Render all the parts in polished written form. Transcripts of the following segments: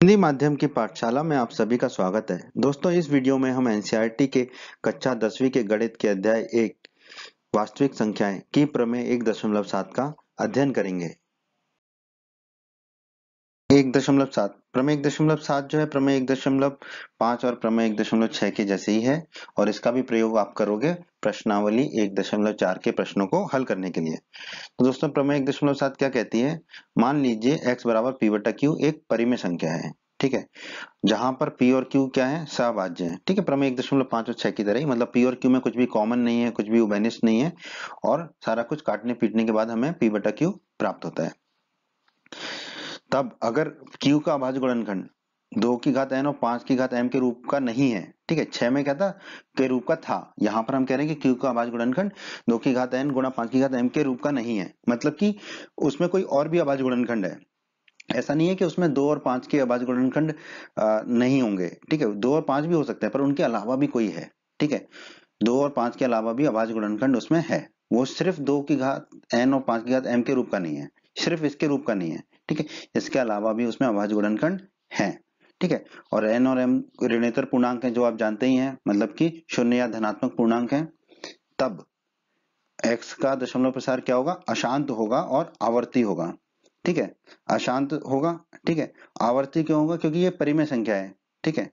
हिंदी माध्यम की पाठशाला में आप सभी का स्वागत है। दोस्तों, इस वीडियो में हम एनसीईआरटी के कक्षा 10वीं के गणित के अध्याय 1 वास्तविक संख्याएं की प्रमेय 1.7 का अध्ययन करेंगे। 1.7 प्रमेय 1.7 जो है प्रमेय 1.5 और प्रमेय 1.6 के जैसे ही है और इसका भी प्रयोग आप करोगे प्रश्नावली 1.4 के प्रश्नों को हल करने के लिए। तो दोस्तों, प्रमेय 1.7 क्या कहती है? मान लीजिए x बराबर p बटा q एक परिमेय संख्या है। ठीक है, जहां पर p और q क्या है? सहभाज्य है। ठीक है, प्रमेय 1.5 और 6 की तरह ही, मतलब p और q में कुछ भी कॉमन नहीं है, कुछ भी उभयनिष्ठ नहीं है और सारा कुछ काटने पीटने के बाद हमें p बटा q प्राप्त होता है। तब अगर q का अभाज्य गुणनखंड 2 की घात n और 5 की घात m के रूप का नहीं है, ठीक है, 6 में क्या था? के रूप का था। यहाँ पर हम कह रहे हैं कि q का अभाज्य गुणनखंड 2 की घात n गुणा 5 की घात m के रूप का नहीं है, मतलब कि उसमें कोई और भी अभाज्य गुणनखंड है। ऐसा नहीं है कि उसमें 2 और 5 के अभाज्य गुणनखंड नहीं होंगे। ठीक है, 2 और 5 भी हो सकते हैं, पर उनके अलावा भी कोई है। ठीक है, 2 और 5 के अलावा भी अभाज्य गुणनखंड उसमें है। वो सिर्फ 2 की घात n और 5 की घात m के रूप का नहीं है, सिर्फ इसके रूप का नहीं है। ठीक है, इसके अलावा भी उसमें अभाज्य गुणनखंड है। ठीक है, और n और m ऋणेतर पूर्णांक है, जो आप जानते ही हैं, मतलब कि शून्य या धनात्मक पूर्णांक है। तब x का दशमलव प्रसार क्या होगा? अशांत होगा और आवर्ती होगा। ठीक है, अशांत होगा। ठीक है, आवर्ती क्यों होगा? क्योंकि ये परिमेय संख्या है। ठीक है,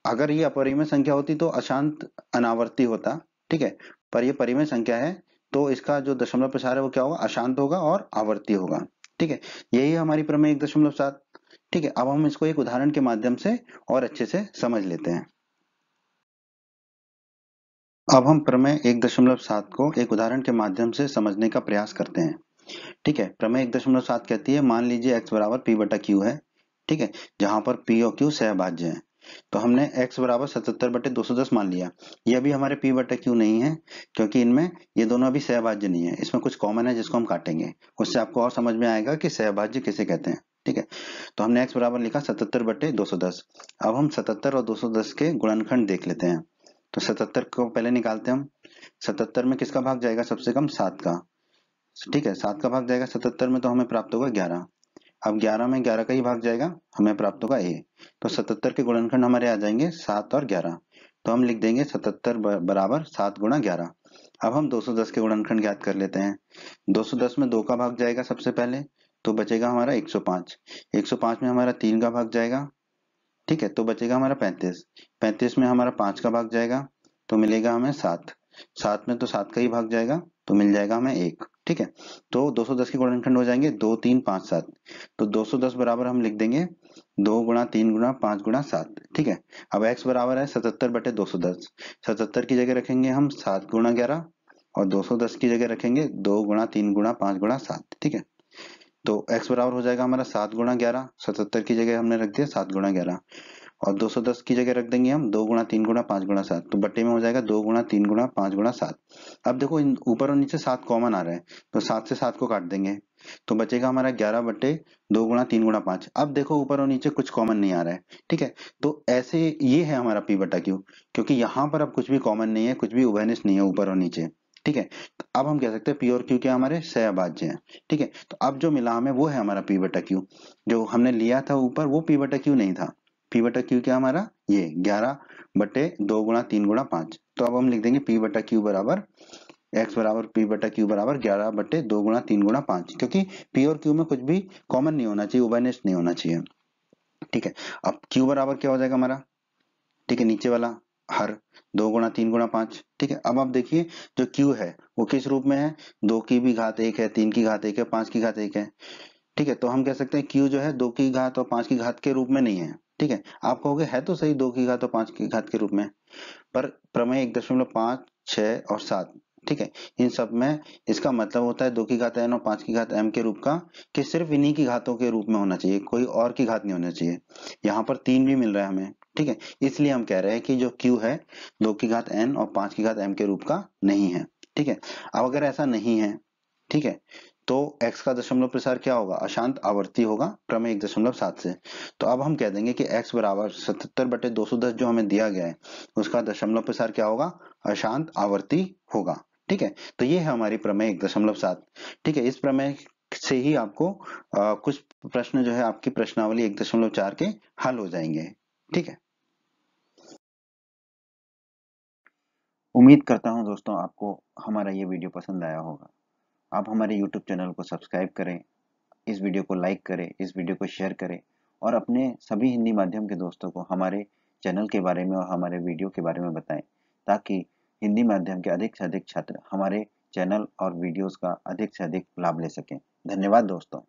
अगर ये अपरिमेय संख्या होती तो अशांत अनावर्ती होता। ठीक है, पर ये परिमेय संख्या है तो इसका जो दशमलव प्रसार है वो क्या होगा? अशांत होगा और आवर्ती होगा। ठीक है, यही हमारी प्रमेय 1.7। ठीक है, अब हम इसको एक उदाहरण के माध्यम से और अच्छे से समझ लेते हैं। अब हम प्रमेय 1.7 को एक उदाहरण के माध्यम से समझने का प्रयास करते हैं। ठीक है, प्रमेय 1.7 कहती है, मान लीजिए x बराबर p बटा q है। ठीक है, जहां पर p और q सहभाज्य है। तो हमने x बराबर 77/210 मान लिया। ये अभी हमारे p बटा q नहीं है, क्योंकि इनमें ये दोनों अभी सहभाज्य नहीं है। इसमें कुछ कॉमन है जिसको हम काटेंगे, उससे आपको और समझ में आएगा कि सहभाज्य किसे कहते हैं। ठीक है, तो हमने x बराबर लिखा 77/210। अब हम 77 और 210 के गुणनखंड देख लेते हैं। तो 77 को पहले निकालते हैं हम। 77 में किसका भाग जाएगा? सबसे कम 7 का। ठीक है, 7 का भाग जाएगा 77 में, तो हमें प्राप्त होगा 11। अब 11 में 11 का ही भाग जाएगा, हमें प्राप्त होगा a। तो 77 के गुणनखंड हमारे आ जाएंगे 7 और 11। तो हम लिख देंगे 77 बराबर 7 गुणा 11। अब हम 210 के गुणनखंड ज्ञात कर लेते हैं। 210 में 2 का भाग जाएगा सबसे पहले, तो बचेगा हमारा 105। 105 में हमारा 3 का भाग जाएगा। ठीक है, तो बचेगा हमारा 35। 35 में हमारा 5 का भाग जाएगा, तो मिलेगा हमें 7। 7 में तो 7 का ही भाग जाएगा, तो मिल जाएगा हमें 1। ठीक है, तो 210 के गुणनखंड हो जाएंगे 2 3 5 7। तो 210 बराबर हम लिख देंगे 2 गुणा 3 गुणा 5 गुणा 7। ठीक है, अब x बराबर है 77/210। 77 की जगह रखेंगे हम 7 गुणा 11 और 210 की जगह रखेंगे 2 गुणा 3 गुणा 5 गुणा 7। ठीक है, तो x बराबर हो जाएगा हमारा 7 गुणा 11। 77 की जगह हमने रख दिया 7 गुणा 11 और 210 की जगह रख देंगे हम 2 गुणा 3 गुणा 5 गुणा 7। तो बट्टे में हो जाएगा 2 गुणा 3 गुणा 5 गुणा 7। अब देखो, इन ऊपर और नीचे 7 कॉमन आ रहे हैं, तो 7 से 7 को काट देंगे, तो बचेगा हमारा 11 बट्टे 2 गुणा 3 गुणा 5। अब देखो, ऊपर और नीचे कुछ कॉमन नहीं आ रहा है। ठीक है, तो ऐसे ये है हमारा p बटा q, क्योंकि यहाँ पर अब कुछ भी कॉमन नहीं है, कुछ भी उभयनिष्ठ नहीं है ऊपर और नीचे। ठीक है, तो अब हम कह सकते हैं p और q क्या हमारे सहअभाज्य हैं। ठीक है, तो अब जो मिला हमें वो है हमारा p बटा q। जो हमने लिया था ऊपर वो p बटा q नहीं था। p बटा q क्या हमारा? ये 11 बटे 2 गुणा 3 गुणा 5। तो अब हम लिख देंगे p बटा q बराबर x बराबर p बटा q बराबर 11 बटे 2 गुणा 3 गुणा 5, क्योंकि p और q में कुछ भी कॉमन नहीं होना चाहिए, उभयनिष्ठ नहीं होना चाहिए। ठीक है, अब q बराबर क्या हो जाएगा हमारा? ठीक है, नीचे वाला हर 2 गुणा 3 गुणा 5। ठीक है, अब आप देखिए जो q है वो किस रूप में है? 2 की भी घात 1 है, 3 की घात 1 है, 5 की घात 1 है। ठीक है, तो हम कह सकते हैं q जो है 2 की घात और 5 की घात के रूप में नहीं है। ठीक है, आप कहोगे है तो सही 2 की घात और 5 की घात के रूप में, पर प्रमेय 1.5 6 और 7, ठीक है, इन सब में इसका मतलब होता है 2 की घात n और 5 की घात m के रूप का, कि सिर्फ इन्हीं की घातों के रूप में होना चाहिए, कोई और की घात नहीं होना चाहिए। यहाँ पर 3 भी मिल रहा है हमें। ठीक है, इसलिए हम कह रहे हैं कि जो q है 2 की घात n और 5 की घात m के रूप का नहीं है। ठीक है, अब अगर ऐसा नहीं है, ठीक है, तो x का दशमलव प्रसार क्या होगा? अशांत आवर्ती होगा प्रमेय 1.7 से। तो अब हम कह देंगे कि x बराबर 77/210 जो हमें दिया गया है उसका दशमलव प्रसार क्या होगा? अशांत आवर्ती होगा। ठीक है, तो ये है हमारी प्रमेय 1.7। ठीक है, इस प्रमेय से ही आपको कुछ तो प्रश्न जो है आपकी प्रश्नावली 1.4 के हल हो जाएंगे। ठीक है, उम्मीद करता हूं दोस्तों आपको हमारा ये वीडियो पसंद आया होगा। आप हमारे YouTube चैनल को सब्सक्राइब करें, इस वीडियो को लाइक करें, इस वीडियो को शेयर करें और अपने सभी हिंदी माध्यम के दोस्तों को हमारे चैनल के बारे में और हमारे वीडियो के बारे में बताएं, ताकि हिंदी माध्यम के अधिक से अधिक छात्र हमारे चैनल और वीडियोस का अधिक से अधिक लाभ ले सकें। धन्यवाद दोस्तों।